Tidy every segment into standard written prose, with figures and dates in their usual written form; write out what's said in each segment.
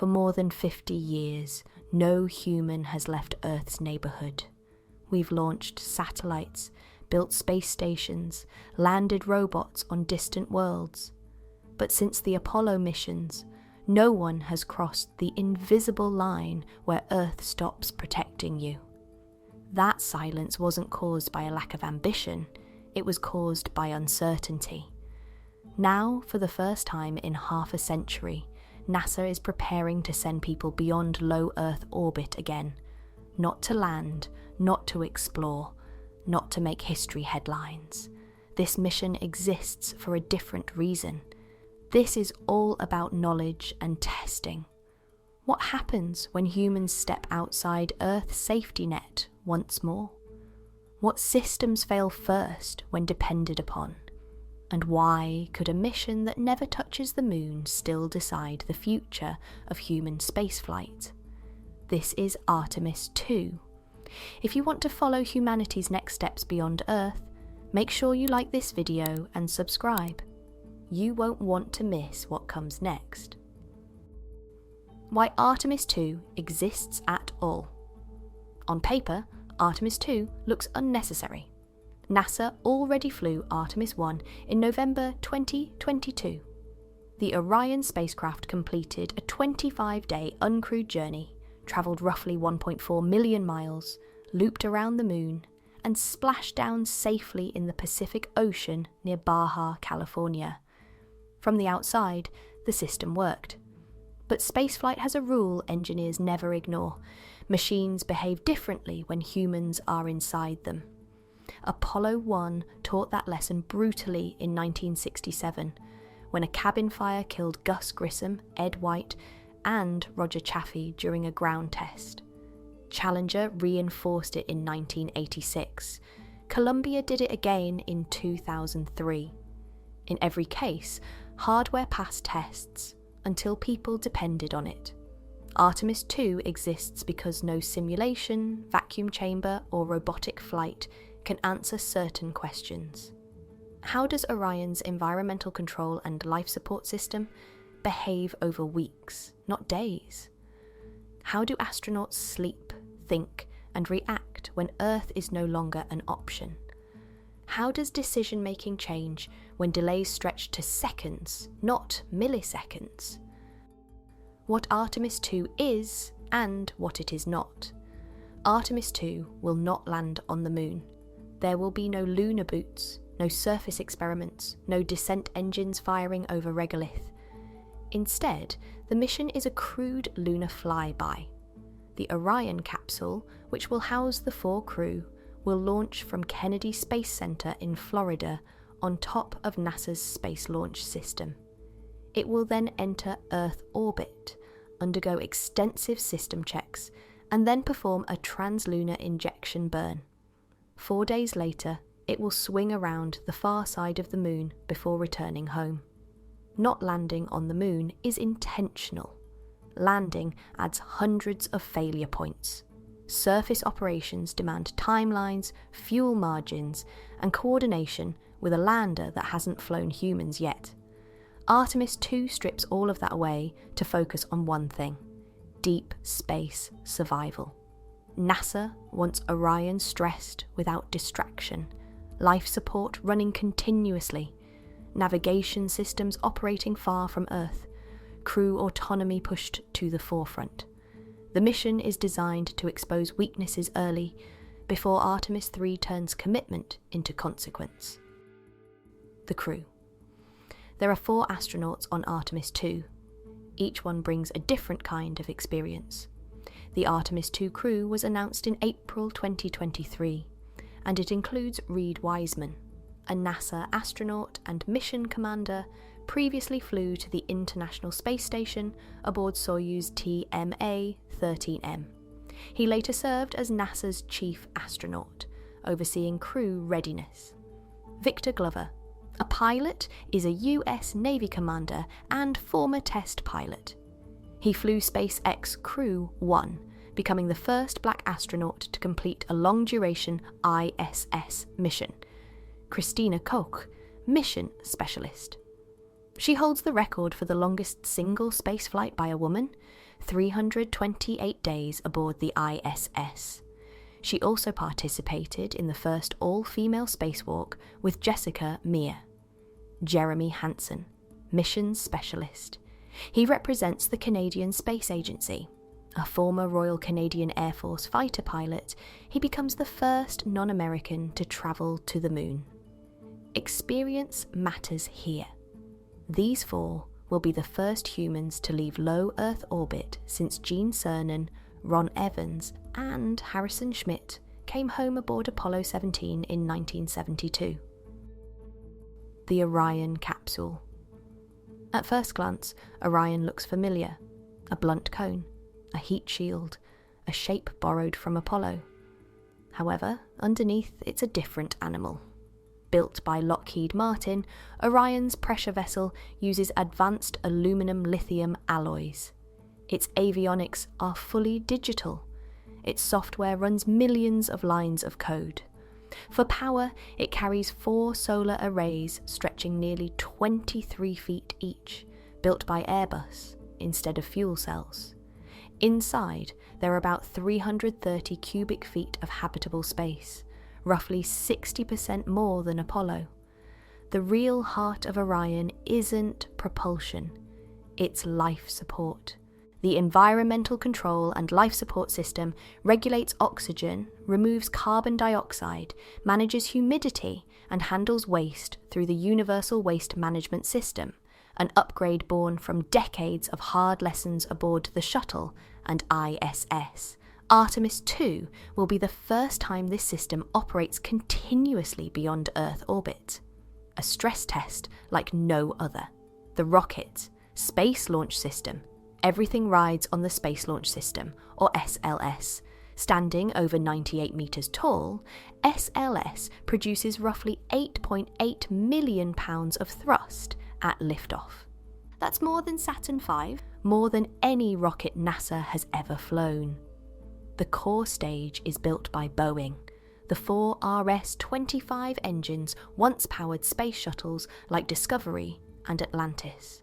For more than 50 years, no human has left Earth's neighbourhood. We've launched satellites, built space stations, landed robots on distant worlds. But since the Apollo missions, no one has crossed the invisible line where Earth stops protecting you. That silence wasn't caused by a lack of ambition, it was caused by uncertainty. Now, for the first time in half a century, NASA is preparing to send people beyond low Earth orbit again. Not to land, not to explore, not to make history headlines. This mission exists for a different reason. This is all about knowledge and testing. What happens when humans step outside Earth's safety net once more? What systems fail first when depended upon? And why could a mission that never touches the moon still decide the future of human spaceflight? This is Artemis II. If you want to follow humanity's next steps beyond Earth, make sure you like this video and subscribe. You won't want to miss what comes next. Why Artemis II exists at all. On paper, Artemis II looks unnecessary. NASA already flew Artemis I in November 2022. The Orion spacecraft completed a 25-day uncrewed journey, travelled roughly 1.4 million miles, looped around the moon, and splashed down safely in the Pacific Ocean near Baja, California. From the outside, the system worked. But spaceflight has a rule engineers never ignore. Machines behave differently when humans are inside them. Apollo 1 taught that lesson brutally in 1967, when a cabin fire killed Gus Grissom, Ed White, and Roger Chaffee during a ground test. Challenger reinforced it in 1986. Columbia did it again in 2003. In every case, hardware passed tests until people depended on it. Artemis II exists because no simulation, vacuum chamber, or robotic flight can answer certain questions. How does Orion's environmental control and life support system behave over weeks, not days? How do astronauts sleep, think, and react when Earth is no longer an option? How does decision-making change when delays stretch to seconds, not milliseconds? What Artemis II is, and what it is not. Artemis II will not land on the moon. There will be no lunar boots, no surface experiments, no descent engines firing over regolith. Instead, the mission is a crude lunar flyby. The Orion Capsule, which will house the 4 crew, will launch from Kennedy Space Center in Florida on top of NASA's Space Launch System. It will then enter Earth orbit, undergo extensive system checks, and then perform a translunar injection burn. 4 days later, it will swing around the far side of the moon before returning home. Not landing on the moon is intentional. Landing adds hundreds of failure points. Surface operations demand timelines, fuel margins, and coordination with a lander that hasn't flown humans yet. Artemis II strips all of that away to focus on one thing: deep space survival. NASA wants Orion stressed without distraction, life support running continuously, navigation systems operating far from Earth, crew autonomy pushed to the forefront. The mission is designed to expose weaknesses early, before Artemis III turns commitment into consequence. The crew. There are 4 astronauts on Artemis II. Each one brings a different kind of experience. The Artemis II crew was announced in April 2023, and it includes Reed Wiseman, a NASA astronaut and mission commander, previously flew to the International Space Station aboard Soyuz TMA-13M. He later served as NASA's chief astronaut, overseeing crew readiness. Victor Glover. A pilot is a US Navy commander and former test pilot. He flew SpaceX Crew 1, becoming the first black astronaut to complete a long-duration ISS mission. Christina Koch, mission specialist. She holds the record for the longest single spaceflight by a woman, 328 days aboard the ISS. She also participated in the first all-female spacewalk with Jessica Meir. Jeremy Hansen, Missions Specialist. He represents the Canadian Space Agency. A former Royal Canadian Air Force fighter pilot, he becomes the first non-American to travel to the moon. Experience matters here. These four will be the first humans to leave low Earth orbit since Gene Cernan, Ron Evans, and Harrison Schmitt came home aboard Apollo 17 in 1972. The Orion Capsule. At first glance, Orion looks familiar. A blunt cone, a heat shield, a shape borrowed from Apollo. However, underneath it's a different animal. Built by Lockheed Martin, Orion's pressure vessel uses advanced aluminum-lithium alloys. Its avionics are fully digital. Its software runs millions of lines of code. For power, it carries 4 solar arrays stretching nearly 23 feet each, built by Airbus instead of fuel cells. Inside, there are about 330 cubic feet of habitable space, roughly 60% more than Apollo. The real heart of Orion isn't propulsion, it's life support. The environmental control and life support system regulates oxygen, removes carbon dioxide, manages humidity, and handles waste through the Universal Waste Management System, an upgrade born from decades of hard lessons aboard the shuttle and ISS. Artemis II will be the first time this system operates continuously beyond Earth orbit. A stress test like no other. The rocket, Space Launch System, everything rides on the Space Launch System, or SLS. Standing over 98 metres tall, SLS produces roughly 8.8 million pounds of thrust at liftoff. That's more than Saturn V, more than any rocket NASA has ever flown. The core stage is built by Boeing. The 4 RS-25 engines once powered space shuttles like Discovery and Atlantis.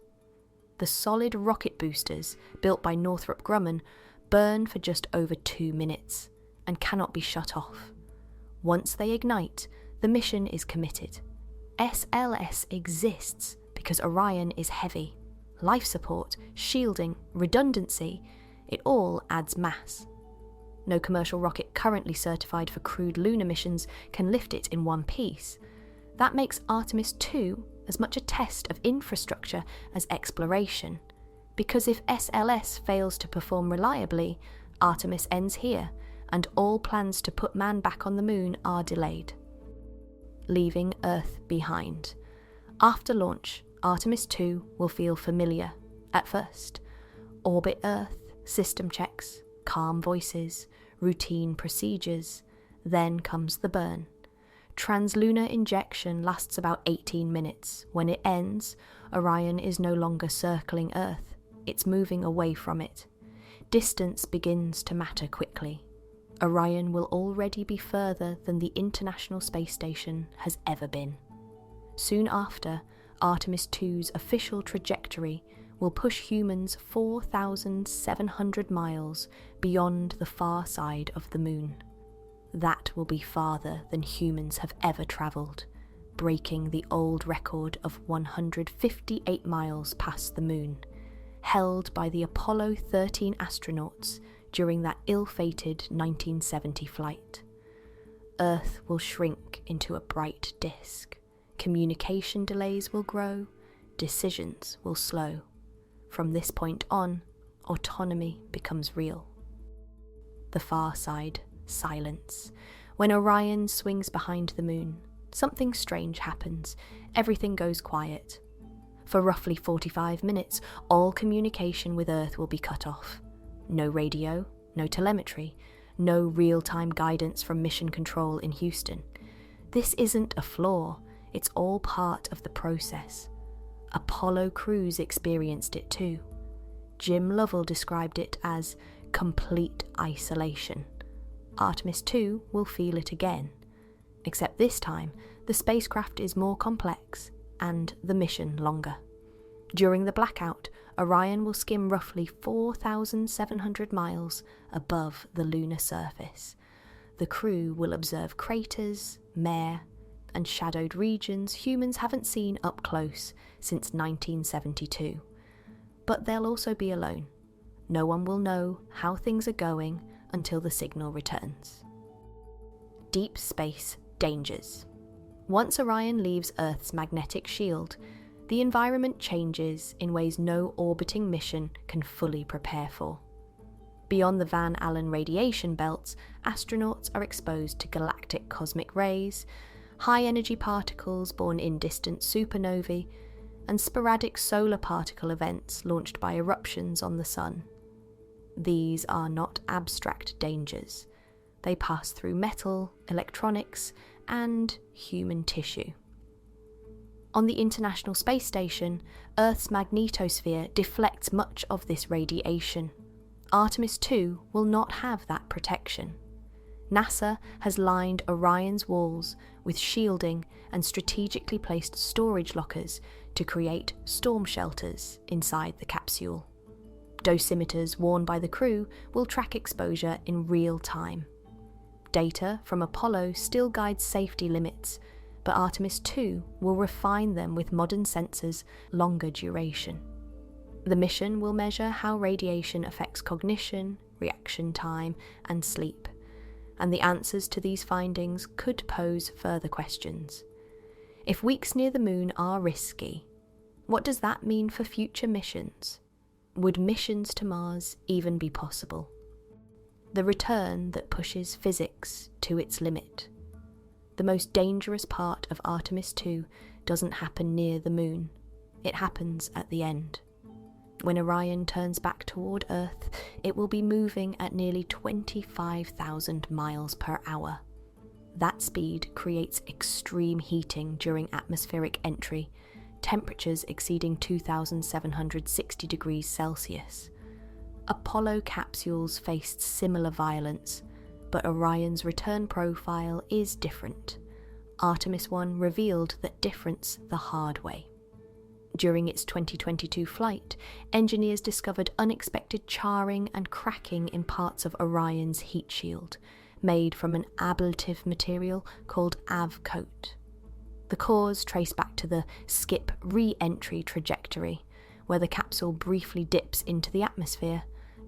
The solid rocket boosters, built by Northrop Grumman, burn for just over 2 minutes and cannot be shut off. Once they ignite, the mission is committed. SLS exists because Orion is heavy. Life support, shielding, redundancy, it all adds mass. No commercial rocket currently certified for crewed lunar missions can lift it in one piece. That makes Artemis II as much a test of infrastructure as exploration, because if SLS fails to perform reliably, Artemis ends here, and all plans to put man back on the moon are delayed. Leaving Earth behind. After launch, Artemis II will feel familiar at first. Orbit Earth, system checks, calm voices, routine procedures. Then comes the burn. Translunar injection lasts about 18 minutes. When it ends, Orion is no longer circling Earth, it's moving away from it. Distance begins to matter quickly. Orion will already be further than the International Space Station has ever been. Soon after, Artemis II's official trajectory will push humans 4,700 miles beyond the far side of the moon. That will be farther than humans have ever travelled, breaking the old record of 158 miles past the moon, held by the Apollo 13 astronauts during that ill-fated 1970 flight. Earth will shrink into a bright disk. Communication delays will grow, decisions will slow. From this point on, autonomy becomes real. The far side. Silence. When Orion swings behind the moon, something strange happens. Everything goes quiet. For roughly 45 minutes, all communication with Earth will be cut off. No radio, no telemetry, no real-time guidance from Mission Control in Houston. This isn't a flaw, it's all part of the process. Apollo crews experienced it too. Jim Lovell described it as complete isolation. Artemis II will feel it again, except this time the spacecraft is more complex and the mission longer. During the blackout, Orion will skim roughly 4,700 miles above the lunar surface. The crew will observe craters, mare, and shadowed regions humans haven't seen up close since 1972. But they'll also be alone. No one will know how things are going until the signal returns. Deep space dangers. Once Orion leaves Earth's magnetic shield, the environment changes in ways no orbiting mission can fully prepare for. Beyond the Van Allen radiation belts, astronauts are exposed to galactic cosmic rays, high-energy particles born in distant supernovae, and sporadic solar particle events launched by eruptions on the Sun. These are not abstract dangers. They pass through metal, electronics, and human tissue. On the International Space Station, Earth's magnetosphere deflects much of this radiation. Artemis II will not have that protection. NASA has lined Orion's walls with shielding and strategically placed storage lockers to create storm shelters inside the capsule. Dosimeters worn by the crew will track exposure in real time. Data from Apollo still guides safety limits, but Artemis II will refine them with modern sensors' longer duration. The mission will measure how radiation affects cognition, reaction time, and sleep, and the answers to these findings could pose further questions. If weeks near the moon are risky, what does that mean for future missions? Would missions to Mars even be possible? The return that pushes physics to its limit. The most dangerous part of Artemis II doesn't happen near the moon. It happens at the end. When Orion turns back toward Earth, it will be moving at nearly 25,000 miles per hour. That speed creates extreme heating during atmospheric entry, temperatures exceeding 2,760 degrees Celsius. Apollo capsules faced similar violence, but Orion's return profile is different. Artemis I revealed that difference the hard way. During its 2022 flight, engineers discovered unexpected charring and cracking in parts of Orion's heat shield, made from an ablative material called AVCoat. The cause traced back to the skip re-entry trajectory, where the capsule briefly dips into the atmosphere,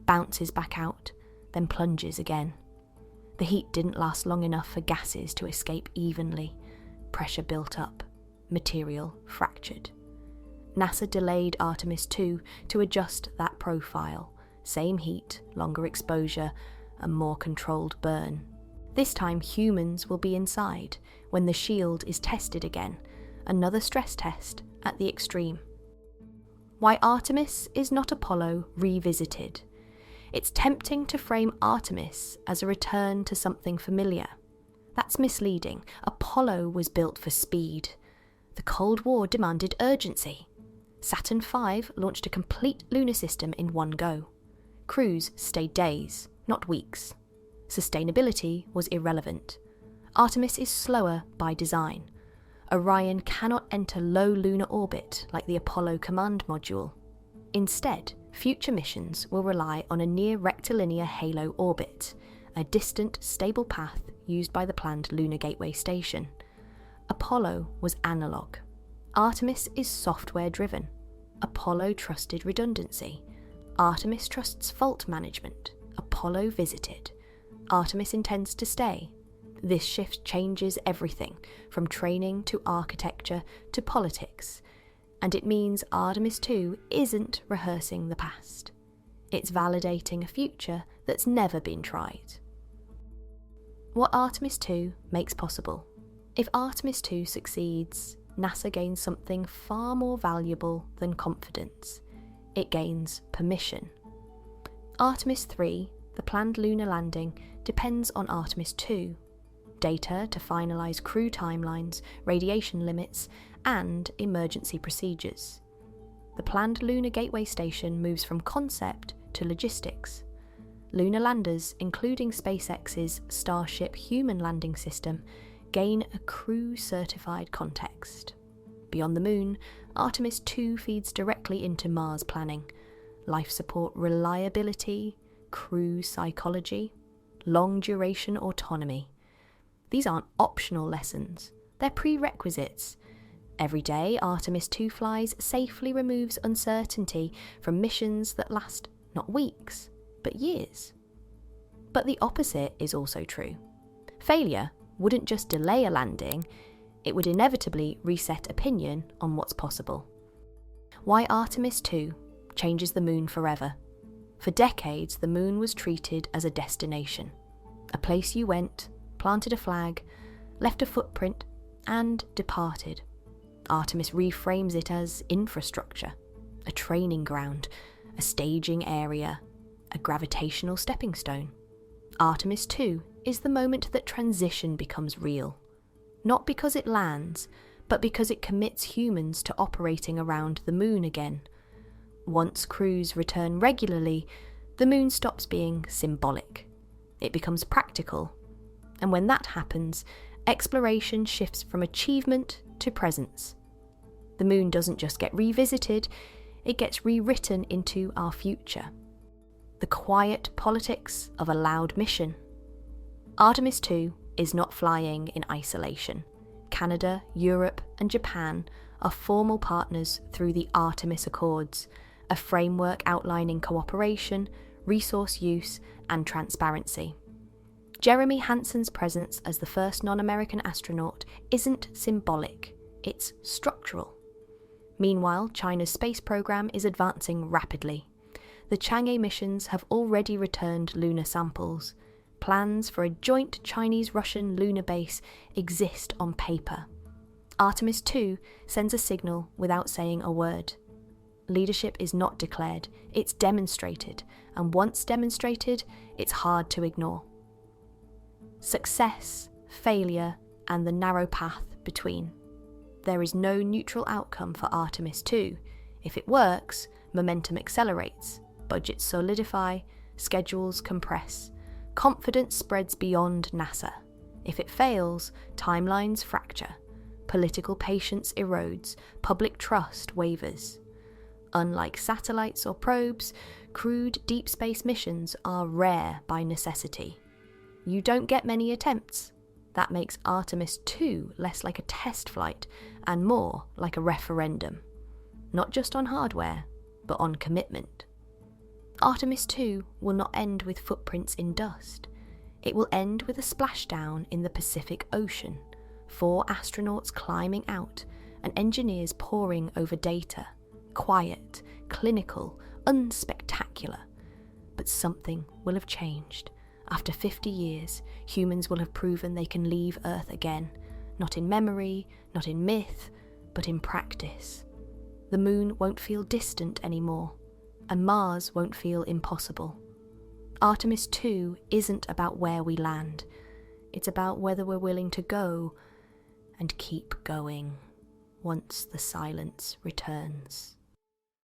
bounces back out, then plunges again. The heat didn't last long enough for gases to escape evenly. Pressure built up, material fractured. NASA delayed Artemis II to adjust that profile. Same heat, longer exposure, a more controlled burn. This time humans will be inside when the shield is tested again, another stress test at the extreme. Why Artemis is not Apollo revisited. It's tempting to frame Artemis as a return to something familiar. That's misleading. Apollo was built for speed. The Cold War demanded urgency. Saturn V launched a complete lunar system in one go. Crews stayed days, not weeks. Sustainability was irrelevant. Artemis is slower by design. Orion cannot enter low lunar orbit like the Apollo command module. Instead, future missions will rely on a near rectilinear halo orbit, a distant, stable path used by the planned Lunar Gateway Station. Apollo was analog. Artemis is software-driven. Apollo trusted redundancy. Artemis trusts fault management. Apollo visited. Artemis intends to stay. This shift changes everything, from training to architecture to politics, and it means Artemis II isn't rehearsing the past. It's validating a future that's never been tried. What Artemis II makes possible. If Artemis II succeeds, NASA gains something far more valuable than confidence. It gains permission. Artemis III, the planned lunar landing, depends on Artemis II. Data to finalise crew timelines, radiation limits, and emergency procedures. The planned Lunar Gateway Station moves from concept to logistics. Lunar landers, including SpaceX's Starship human landing system, gain a crew-certified context. Beyond the moon, Artemis II feeds directly into Mars planning, life support reliability, crew psychology, long-duration autonomy. These aren't optional lessons, they're prerequisites. Every day Artemis II flies safely removes uncertainty from missions that last not weeks, but years. But the opposite is also true. Failure wouldn't just delay a landing, it would inevitably reset opinion on what's possible. Why Artemis II changes the moon forever. For decades, the moon was treated as a destination, a place you went, planted a flag, left a footprint, and departed. Artemis reframes it as infrastructure, a training ground, a staging area, a gravitational stepping stone. Artemis II is the moment that transition becomes real, not because it lands, but because it commits humans to operating around the moon again. Once crews return regularly, the moon stops being symbolic. It becomes practical. And when that happens, exploration shifts from achievement to presence. The moon doesn't just get revisited, it gets rewritten into our future. The quiet politics of a loud mission. Artemis II is not flying in isolation. Canada, Europe, and Japan are formal partners through the Artemis Accords, a framework outlining cooperation, resource use, and transparency. Jeremy Hansen's presence as the first non-American astronaut isn't symbolic, it's structural. Meanwhile, China's space program is advancing rapidly. The Chang'e missions have already returned lunar samples. Plans for a joint Chinese-Russian lunar base exist on paper. Artemis II sends a signal without saying a word. Leadership is not declared, it's demonstrated, and once demonstrated, it's hard to ignore. Success, failure, and the narrow path between. There is no neutral outcome for Artemis II. If it works, momentum accelerates, budgets solidify, schedules compress, confidence spreads beyond NASA. If it fails, timelines fracture, political patience erodes, public trust wavers. Unlike satellites or probes, crewed deep space missions are rare by necessity. You don't get many attempts. That makes Artemis II less like a test flight and more like a referendum. Not just on hardware, but on commitment. Artemis II will not end with footprints in dust. It will end with a splashdown in the Pacific Ocean, 4 astronauts climbing out and engineers poring over data. Quiet, clinical, unspectacular. But something will have changed. After 50 years, humans will have proven they can leave Earth again, not in memory, not in myth, but in practice. The moon won't feel distant anymore, and Mars won't feel impossible. Artemis II isn't about where we land, it's about whether we're willing to go and keep going once the silence returns.